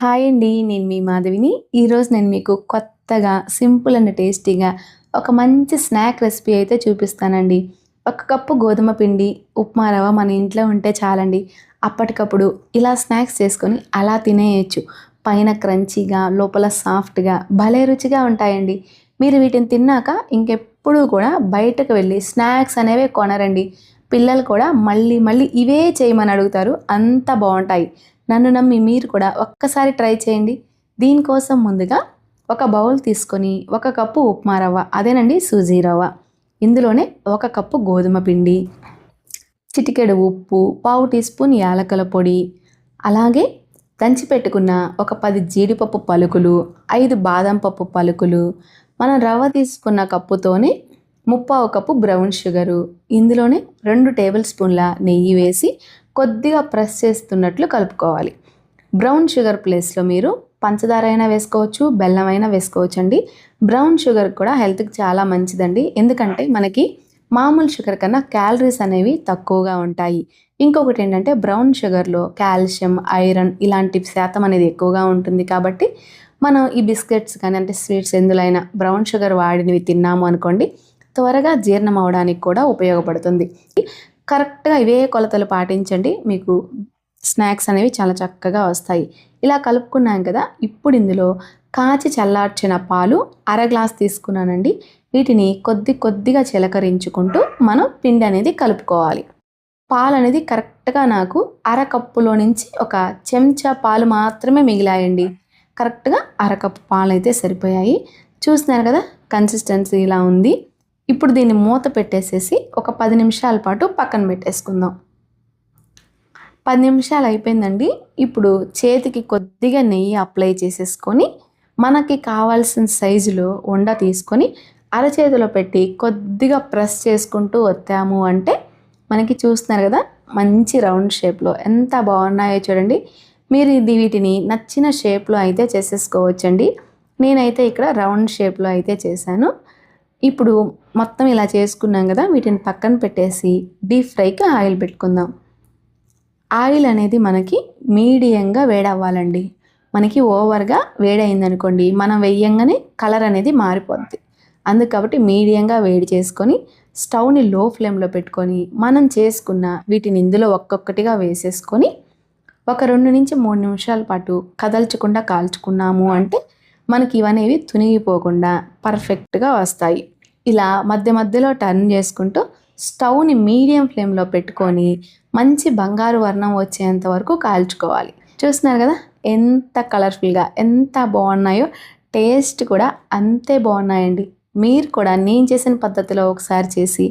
Hi అండి. నేను మీ మాధవిని. ఈరోజు నేను మీకు కొత్తగా, సింపుల్ అండ్ టేస్టీగా ఒక మంచి స్నాక్ రెసిపీ అయితే చూపిస్తానండి. ఒక కప్పు గోధుమ పిండి, ఉప్మా రవ్వ మన ఇంట్లో ఉంటే చాలండి. అప్పటికప్పుడు ఇలా స్నాక్స్ చేసుకొని అలా తినేయొచ్చు. పైన క్రంచీగా, లోపల సాఫ్ట్‌గా భలే రుచిగా ఉంటాయండి. మీరు వీటిని తిన్నాక ఇంకెప్పుడూ కూడా బయటకు వెళ్ళి స్నాక్స్ అనేవే కొనరండి. పిల్లలు కూడా మళ్ళీ మళ్ళీ ఇవే చేయమని అడుగుతారు. అంత బావుంటాయి. నన్ను నమ్మి మీరు కూడా ఒక్కసారి ట్రై చేయండి. దీనికోసం ముందుగా ఒక బౌల్ తీసుకొని, ఒక కప్పు ఉప్మా రవ్వ, అదేనండి సూజీ రవ్వ. ఇందులోనే ఒక కప్పు గోధుమ పిండి, చిటికెడు ఉప్పు, పావు టీ స్పూన్ యాలకుల పొడి, అలాగే దంచి పెట్టుకున్న ఒక 10 జీడిపప్పు పలుకులు, 5 బాదం పప్పు పలుకులు, మనం రవ్వ తీసుకున్న కప్పుతోనే ముప్పావు కప్పు బ్రౌన్ షుగరు, ఇందులోనే 2 టేబుల్ స్పూన్ల నెయ్యి వేసి కొద్దిగా ప్రెస్ చేస్తున్నట్లు కలుపుకోవాలి. బ్రౌన్ షుగర్ ప్లేస్లో మీరు పంచదార అయినా వేసుకోవచ్చు, బెల్లం అయినా వేసుకోవచ్చు అండి. బ్రౌన్ షుగర్ కూడా హెల్త్కి చాలా మంచిదండి. ఎందుకంటే మనకి మామూలు షుగర్ కన్నా క్యాలరీస్ అనేవి తక్కువగా ఉంటాయి. ఇంకొకటి ఏంటంటే బ్రౌన్ షుగర్లో కాల్షియం, ఐరన్ ఇలాంటి శాతం అనేది ఎక్కువగా ఉంటుంది. కాబట్టి మనం ఈ బిస్కెట్స్ కానీ అంటే స్వీట్స్ ఎందులైనా బ్రౌన్ షుగర్ వాడినవి తిన్నాము అనుకోండి, త్వరగా జీర్ణం అవడానికి కూడా ఉపయోగపడుతుంది. కరెక్ట్గా ఇవే కొలతలు పాటించండి, మీకు స్నాక్స్ అనేవి చాలా చక్కగా వస్తాయి. ఇలా కలుపుకున్నాం కదా, ఇప్పుడు ఇందులో కాచి చల్లార్చిన పాలు అర గ్లాస్ తీసుకున్నానండి. వీటిని కొద్దిగా చిలకరించుకుంటూ మనం పిండి అనేది కలుపుకోవాలి. పాలు అనేది కరెక్ట్గా నాకు అరకప్పులో నుంచి ఒక చెంచా పాలు మాత్రమే మిగిలాయండి. కరెక్ట్గా అరకప్పు పాలు అయితే సరిపోయాయి. చూస్తున్నారు కదా, కన్సిస్టెన్సీ ఇలా ఉంది. ఇప్పుడు దీన్ని మూత పెట్టేసేసి ఒక 10 నిమిషాల పాటు పక్కన పెట్టేసుకుందాం. 10 నిమిషాలు అయిపోయిందండి. ఇప్పుడు చేతికి కొద్దిగా నెయ్యి అప్లై చేసేసుకొని మనకి కావాల్సిన సైజులో ఉండ తీసుకొని అరచేతిలో పెట్టి కొద్దిగా ప్రెస్ చేసుకుంటూ వత్తాము అంటే మనకి చూస్తున్నారు కదా, మంచి రౌండ్ షేప్లో ఎంత బాగున్నాయో చూడండి. మీరు వీటిని నచ్చిన షేప్లో అయితే చేసేసుకోవచ్చండి. నేనైతే ఇక్కడ రౌండ్ షేప్లో అయితే చేశాను. ఇప్పుడు మొత్తం ఇలా చేసుకున్నాం కదా, వీటిని పక్కన పెట్టేసి డీప్ ఫ్రైకి ఆయిల్ పెట్టుకుందాం. ఆయిల్ అనేది మనకి మీడియంగా వేడవ్వాలండి. మనకి ఓవర్గా వేడైందనుకోండి, మనం వేయంగానే కలర్ అనేది మారిపోద్ది. కాబట్టి మీడియంగా వేడి చేసుకొని స్టవ్ని లో ఫ్లేమ్లో పెట్టుకొని మనం చేసుకున్న వీటిని ఇందులో ఒక్కొక్కటిగా వేసేసుకొని ఒక 2 నుంచి 3 నిమిషాల పాటు కదల్చకుండా కాల్చుకున్నాము అంటే మనకి ఇవనేవి తునిగిపోకుండా పర్ఫెక్ట్గా వస్తాయి. ఇలా మధ్య మధ్యలో టర్న్ చేసుకుంటూ స్టవ్ని మీడియం ఫ్లేమ్లో పెట్టుకొని మంచి బంగారు వర్ణం వచ్చేంత వరకు కాల్చుకోవాలి. చూస్తున్నారు కదా, ఎంత కలర్ఫుల్గా ఎంత బాగున్నాయో, టేస్ట్ కూడా అంతే బాగున్నాయండి. మీరు కూడా నేను చేసిన పద్ధతిలో ఒకసారి చేసి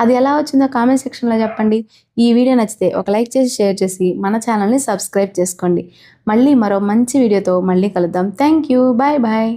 అది ఎలా వచ్చిందో కామెంట్ సెక్షన్లో చెప్పండి. ఈ వీడియో నచ్చితే ఒక లైక్ చేసి షేర్ చేసి మన ఛానల్ని సబ్స్క్రైబ్ చేసుకోండి. మళ్ళీ మరో మంచి వీడియోతో మళ్ళీ కలుద్దాం. Thank you. Bye bye.